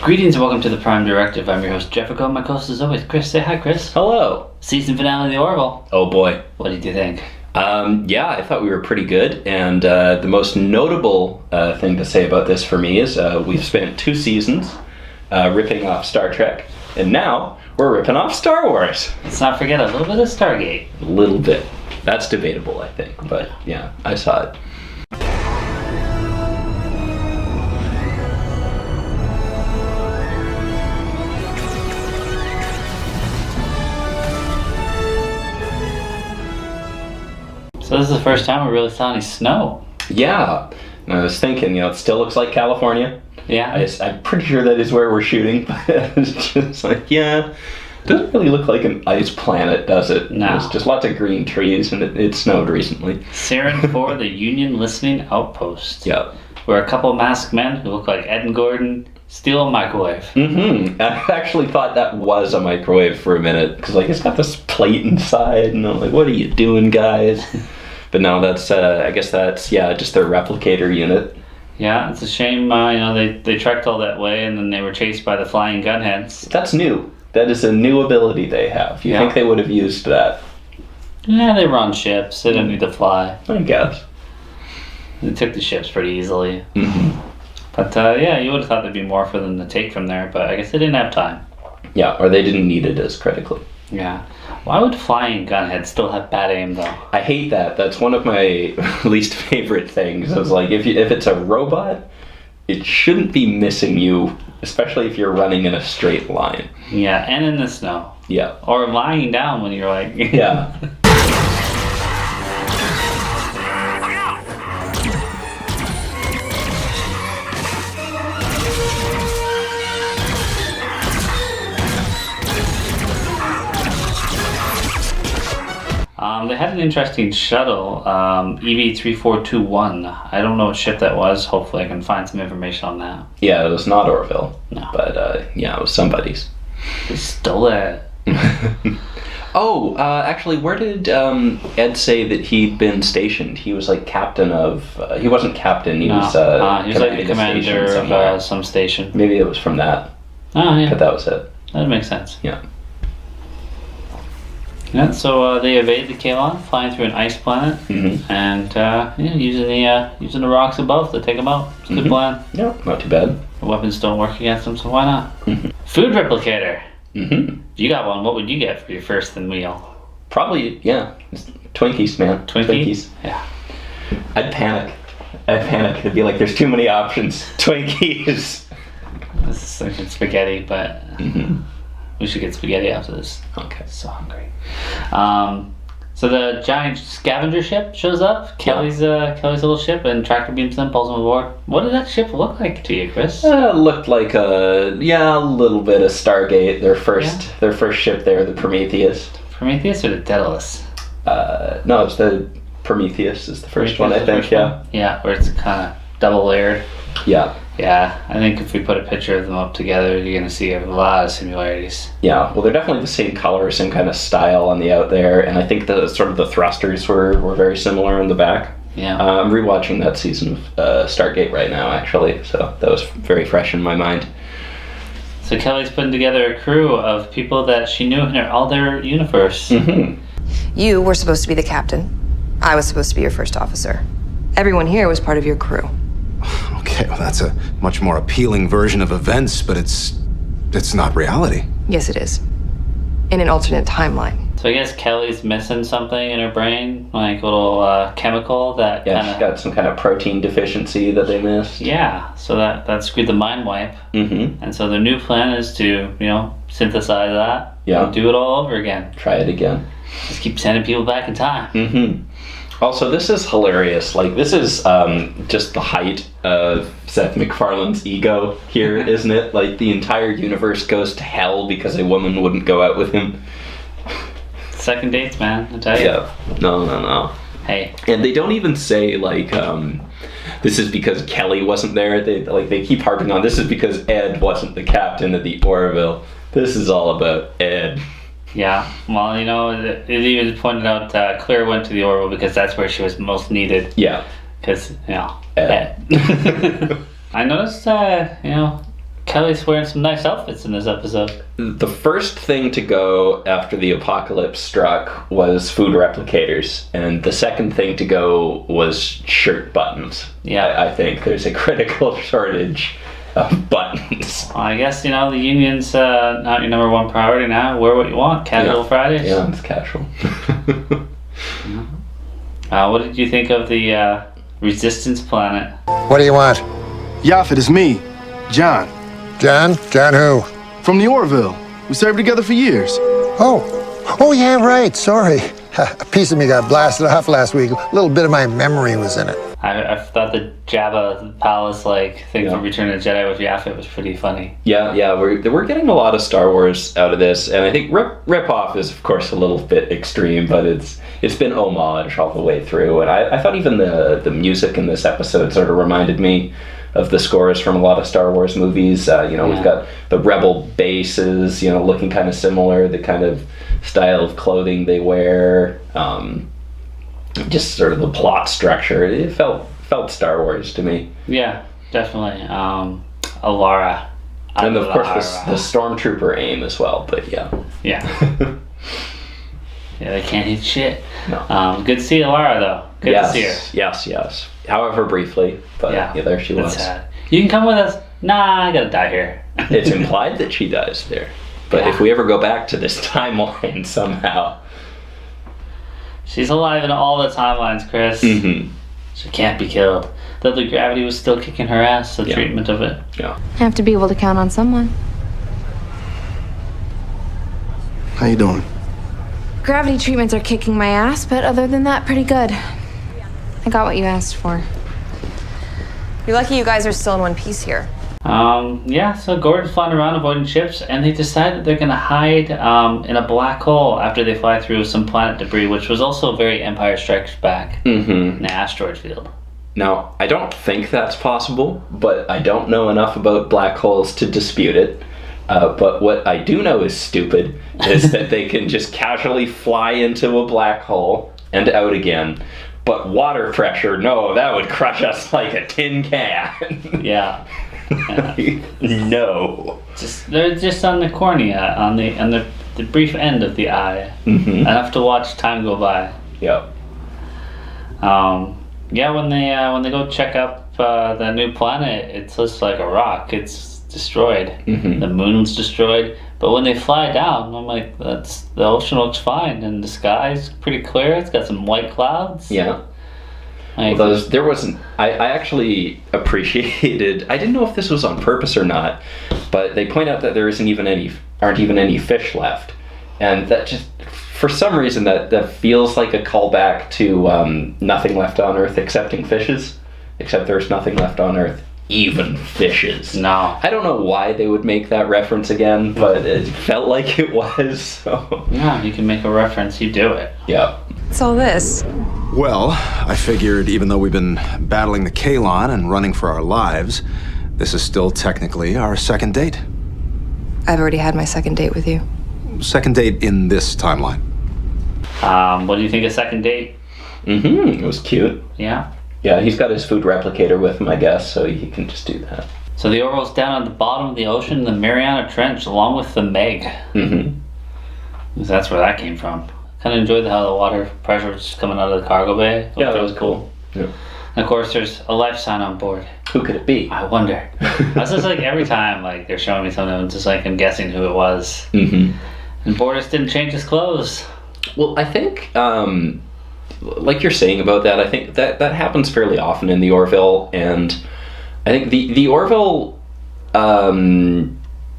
Greetings and welcome to the Prime Directive. I'm your host, Jeffico. My co-host is always Chris. Say hi, Chris. Hello. Season finale of the Orville. Oh boy. What did you think? Yeah, I thought we were pretty good, and the most notable thing to say about this for me is we've spent 2 seasons ripping off Star Trek, and now we're ripping off Star Wars. Let's not forget a little bit of Stargate. A little bit. That's debatable, I think, but yeah, I saw it. So this is the first time we really saw any snow. Yeah, and I was thinking, it still looks like California. Yeah. I'm pretty sure that is where we're shooting, but it's just like, yeah, it doesn't really look like an ice planet, does it? No. There's just lots of green trees, and it snowed recently. Saren 4, the Union Listening Outpost. Yeah. Where a couple of masked men who look like Ed and Gordon steal a microwave. Mm-hmm. I actually thought that was a microwave for a minute, because it's got this plate inside, and I'm like, what are you doing, guys? But no, that's, I guess that's, just their replicator unit. Yeah, it's a shame, they trekked all that way and then they were chased by the flying gunheads. That's new. That is a new ability they have. You think they would have used that? Yeah, they run ships. They didn't need to fly. I guess. They took the ships pretty easily. Mm-hmm. But, you would have thought there'd be more for them to take from there, but I guess they didn't have time. Yeah, or they didn't need it as critically. Yeah. Why would flying gunheads still have bad aim, though? I hate that. That's one of my least favorite things. It's like, if it's a robot, it shouldn't be missing you, especially if you're running in a straight line. Yeah, and in the snow. Yeah. Or lying down when you're like... Yeah. They had an interesting shuttle, EV-3421. I don't know what ship that was. Hopefully I can find some information on that. Yeah, it was not Orville. No. But, it was somebody's. They stole it. Actually, where did Ed say that he'd been stationed? He was like captain of... he wasn't captain, he was like the commander of some station. Maybe it was from that. Oh, yeah. But that was it. That makes sense. Yeah. Yeah, so they evade the Kaelon, flying through an ice planet, and using the rocks above to take them out. It's a good plan. Yeah, not too bad. The weapons don't work against them, so why not? Food replicator. Mm-hmm. You got one. What would you get for your first meal? Probably, Twinkies, man. Twinkies? Yeah. I'd panic. It'd be like, there's too many options. Twinkies. This is thinking spaghetti, but we should get spaghetti after this. Okay. So hungry. So the giant scavenger ship shows up. Kelly's little ship, and tractor beams them, pulls them aboard. What did that ship look like to you, Chris? Looked like a little bit of Stargate. Their first ship there, the Prometheus. Prometheus or the Daedalus? No, it's the Prometheus is the first one, I think. Yeah, where it's kind of double layered. Yeah. Yeah, I think if we put a picture of them up together, you're going to see a lot of similarities. Yeah, well, they're definitely the same color, same kind of style on the out there, and I think the thrusters were very similar in the back. Yeah. I'm rewatching that season of Stargate right now, actually, so that was very fresh in my mind. So Kelly's putting together a crew of people that she knew in all their universe. Mm-hmm. You were supposed to be the captain. I was supposed to be your first officer. Everyone here was part of your crew. Okay, well, that's a much more appealing version of events, but it's not reality. Yes, it is. In an alternate timeline. So I guess Kelly's missing something in her brain, like a little chemical that she's got some kind of protein deficiency that they missed. Yeah, so that screwed the mind wipe. Mm-hmm. And so their new plan is to, synthesize that. Yeah. And do it all over again. Try it again. Just keep sending people back in time. Mm-hmm. Also, this is hilarious. This is just the height of Seth MacFarlane's ego here, isn't it? The entire universe goes to hell because a woman wouldn't go out with him. Second dates, man, I tell you. Yeah. No. Hey. And they don't even say, this is because Kelly wasn't there. They keep harping on, this is because Ed wasn't the captain of the Orville. This is all about Ed. Yeah, well, it even pointed out Claire went to the Orville because that's where she was most needed. Yeah. Because, Ed. I noticed, Kelly's wearing some nice outfits in this episode. The first thing to go after the apocalypse struck was food replicators, and the second thing to go was shirt buttons. Yeah. I think there's a critical shortage of buttons. Well, I guess, the union's not your number one priority now. Wear what you want. Casual Fridays. Yeah, it's casual. What did you think of the Resistance planet? What do you want? Yaphit, it's me, John. John? John who? From the Orville. We served together for years. Oh yeah, right. Sorry. A piece of me got blasted off last week. A little bit of my memory was in it. I thought the Jabba palace thing from Return of the Jedi with Yaphit was pretty funny. Yeah, we're getting a lot of Star Wars out of this, and I think rip-off is of course a little bit extreme, but it's been homage all the way through, and I thought even the music in this episode sort of reminded me of the scores from a lot of Star Wars movies. We've got the Rebel bases, looking kind of similar, the kind of style of clothing they wear, just sort of the plot structure. It felt Star Wars to me. Yeah, definitely. Alara. And of course the Stormtrooper aim as well, but yeah. Yeah. Yeah, they can't hit shit. No. Good to see Alara, though. Good to see her. Yes. However briefly, but yeah, there she was. Sad. You can come with us. Nah, I gotta die here. It's implied that she dies there. But if we ever go back to this timeline somehow... She's alive in all the timelines, Chris. Mm-hmm. She can't be killed. Though the gravity was still kicking her ass, the treatment of it. Yeah. I have to be able to count on someone. How you doing? Gravity treatments are kicking my ass, but other than that, pretty good. I got what you asked for. You're lucky you guys are still in one piece here. So Gordon's flying around avoiding ships, and they decide that they're gonna hide in a black hole after they fly through some planet debris, which was also very Empire Strikes Back in the asteroid field. Now, I don't think that's possible, but I don't know enough about black holes to dispute it. But what I do know is stupid is that they can just casually fly into a black hole and out again. But water pressure, no, that would crush us like a tin can. Yeah. No. They're just on the cornea, on the brief end of the eye. Mm-hmm. Enough to watch time go by. Yep. When they go check up the new planet, it's just like a rock. It's destroyed. Mm-hmm. The moon's destroyed. But when they fly down, I'm like, the ocean looks fine, and the sky's pretty clear. It's got some white clouds. Yeah. Like, I actually appreciated, I didn't know if this was on purpose or not, but they point out that there aren't even any fish left. And that just, for some reason, that feels like a callback to Nothing Left on Earth excepting fishes, except there's nothing left on Earth, even fishes. No. I don't know why they would make that reference again, but it felt like it was, so. Yeah, you can make a reference, you do it. Yeah. What's all this? Well, I figured even though we've been battling the Kalon and running for our lives, this is still technically our second date. I've already had my second date with you. Second date in this timeline. What do you think of second date? Mm-hmm, it was cute. Yeah. Yeah, he's got his food replicator with him, I guess, so he can just do that. So the Orville's down at the bottom of the ocean in the Mariana Trench, along with the Meg. Mm-hmm. That's where that came from. Kind of enjoyed how the water pressure was just coming out of the cargo bay. Yeah, that was cool. Yeah. And of course, there's a life sign on board. Who could it be? I wonder. That's just like every time they're showing me something, I'm just I'm guessing who it was. Mm-hmm. And Bortus didn't change his clothes. Well, I think, like you're saying about that, I think that happens fairly often in the Orville, and I think the Orville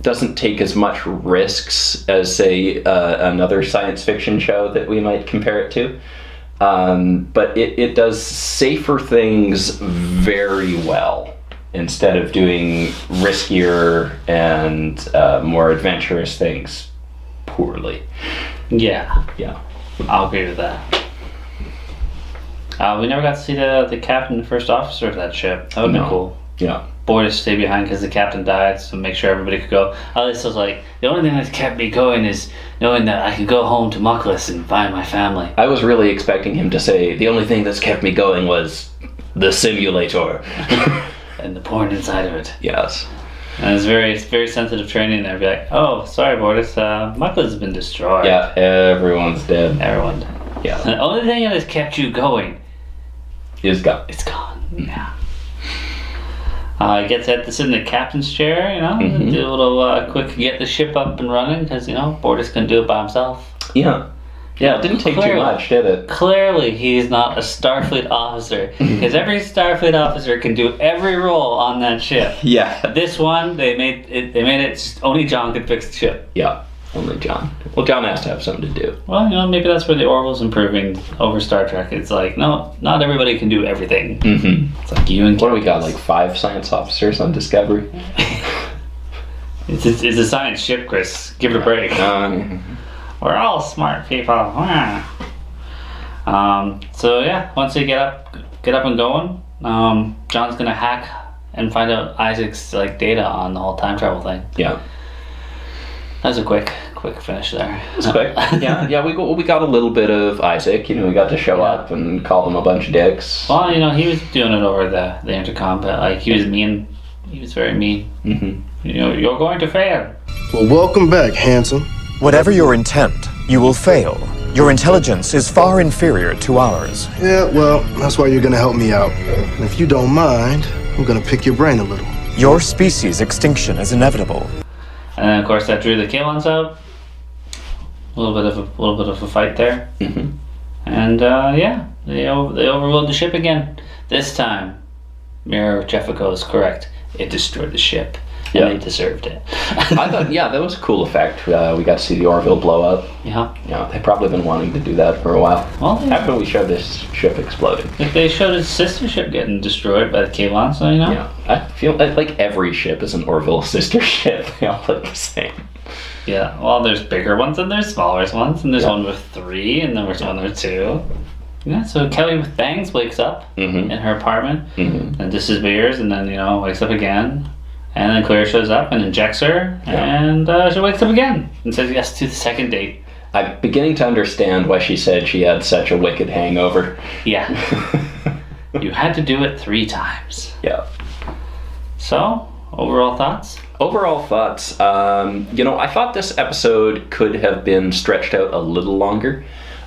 doesn't take as much risks as, say, another science fiction show that we might compare it to. But it does safer things very well instead of doing riskier and more adventurous things poorly. Yeah. Yeah. I'll agree with that. We never got to see the captain and first officer of that ship. That would have been cool. Yeah. Bortus stayed behind because the captain died, so make sure everybody could go. At least I was like, the only thing that's kept me going is knowing that I can go home to Muckless and find my family. I was really expecting him to say, the only thing that's kept me going was the simulator. And the porn inside of it. Yes. And it's very sensitive training there. Be like, oh, sorry, Bortus, Muckless has been destroyed. Yeah, everyone's dead. Everyone. Yeah. The only thing that has kept you going Is gone. it's gone. Yeah. Gets to sit in the captain's chair, you know, do a little quick get the ship up and running because, you know, Bortus can do it by himself. Yeah. Yeah, it didn't take too much, did it? Clearly, he's not a Starfleet officer because every Starfleet officer can do every role on that ship. Yeah. This one, they made it just only John could fix the ship. Yeah, only John. Well, John has to have something to do. Well, you know, maybe that's where the Orville's improving over Star Trek. It's like, no, not everybody can do everything. Mm-hmm. It's like you and What do we got, like 5 science officers on Discovery? It's a science ship, Chris. Give it a break. We're all smart people. So yeah, once they get up and going, John's gonna hack and find out Isaac's like data on the whole time travel thing. Yeah. That was a quick finish there. It's quick. Yeah. We got a little bit of Isaac. You know, we got to show up and call them a bunch of dicks. Well, you know, he was doing it over the intercom, but like he was mean. He was very mean. Mm-hmm. You know, you're going to fail. Well, welcome back, handsome. Whatever your intent, you will fail. Your intelligence is far inferior to ours. Yeah, well, that's why you're gonna help me out. And if you don't mind, I'm gonna pick your brain a little. Your species' extinction is inevitable. And then, of course, that drew the Kalons out. A little bit of a fight there. Mm-hmm. And yeah, they overruled the ship again. This time, Mirror Jeffico is correct. It destroyed the ship. And they deserved it. I thought, yeah, that was a cool effect. We got to see the Orville blow up. Yeah. Yeah, they've probably been wanting to do that for a while. Well, yeah. After we showed this ship exploding. They showed his sister ship getting destroyed by the Kalon, so you know. Yeah, I feel like every ship is an Orville sister ship. They all look the same. Yeah, well, there's bigger ones and there's smaller ones, and there's one with 3, and then there's one with 2. Yeah, so Kelly with bangs wakes up in her apartment and disappears, and then, you know, wakes up again. And then Claire shows up and injects her, and she wakes up again and says yes to the second date. I'm beginning to understand why she said she had such a wicked hangover. Yeah. You had to do it 3 times. Yeah. So, overall thoughts? Overall thoughts, you know, I thought this episode could have been stretched out a little longer.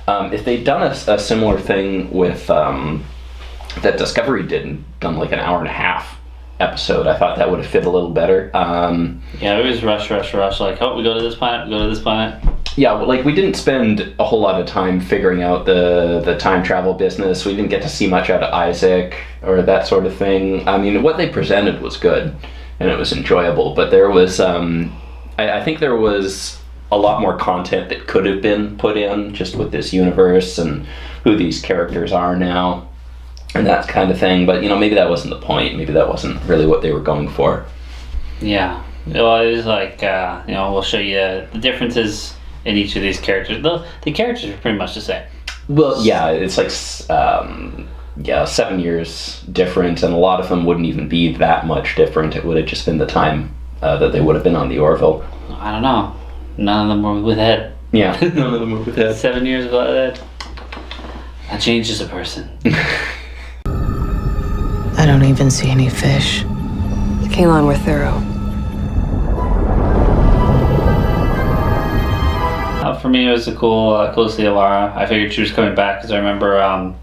If they'd done a similar thing with that Discovery did, done like an hour and a half episode, I thought that would have fit a little better. Yeah, it was rush, like, oh, we go to this planet. Yeah, well, like, we didn't spend a whole lot of time figuring out the time travel business. We didn't get to see much out of Isaac or that sort of thing. I mean, what they presented was good, and it was enjoyable, but there was, I think there was a lot more content that could have been put in just with this universe and who these characters are now. And that kind of thing, but you know, maybe that wasn't the point. Maybe that wasn't really what they were going for. Yeah, well, it was like you know, we'll show you the differences in each of these characters. The characters are pretty much the same. Well, yeah, it's like 7 years different, and a lot of them wouldn't even be that much different. It would have just been the time that they would have been on the Orville. I don't know. None of them were with Ed. Yeah, none of them were with Ed. 7 years without Ed. That changes a person. I don't even see any fish. The Kalon were thorough. For me, it was a cool to see Alara. I figured she was coming back because I remember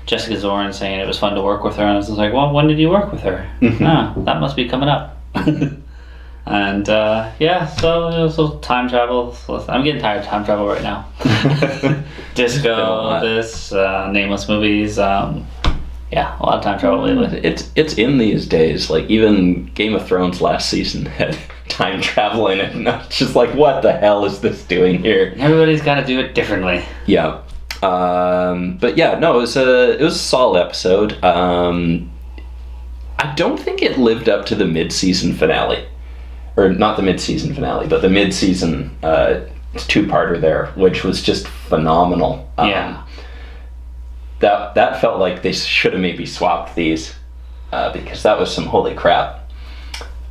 Jessica Zoran saying it was fun to work with her, and I was like, well, when did you work with her? That must be coming up. And yeah, so time travel. I'm getting tired of time travel right now. Disco, nameless movies. Yeah, a lot of time travel lately. It's in these days. Like, even Game of Thrones last season had time travel in it, and it's just like, what the hell is this doing here? Everybody's got to do it differently. Yeah, but yeah, no, it was a solid episode. I don't think it lived up to the mid-season finale, or not the mid-season finale, but the mid-season two-parter there, which was just phenomenal. Yeah. That felt like they should have maybe swapped these because that was some holy crap.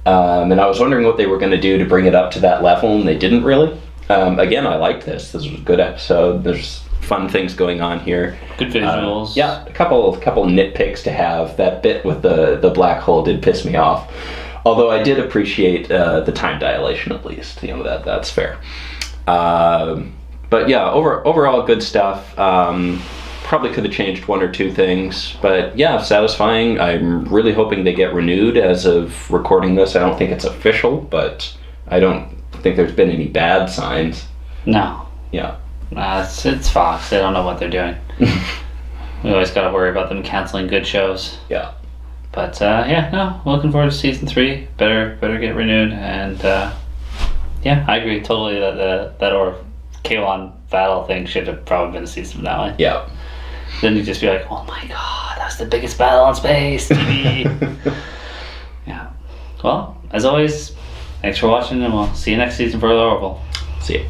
And I was wondering what they were going to do to bring it up to that level, and they didn't really. Again, I liked this. This was a good episode. There's fun things going on here. Good visuals. Yeah, a couple nitpicks to have. That bit with the black hole did piss me off. Although I did appreciate the time dilation at least. You know, that's fair. But yeah, overall good stuff. Probably could have changed one or two things, but yeah, satisfying. I'm really hoping they get renewed as of recording this. I don't think it's official, but I don't think there's been any bad signs. No. Yeah. It's Fox. They don't know what they're doing. We always got to worry about them canceling good shows. Yeah. But yeah, no, looking forward to season 3. Better get renewed, and yeah, I agree totally that Kaylon battle thing should have probably been a season finale. Yeah. Then you'd just be like, oh my god, that was the biggest battle on space TV. Yeah. Well, as always, thanks for watching, and we'll see you next season for Orville. See you.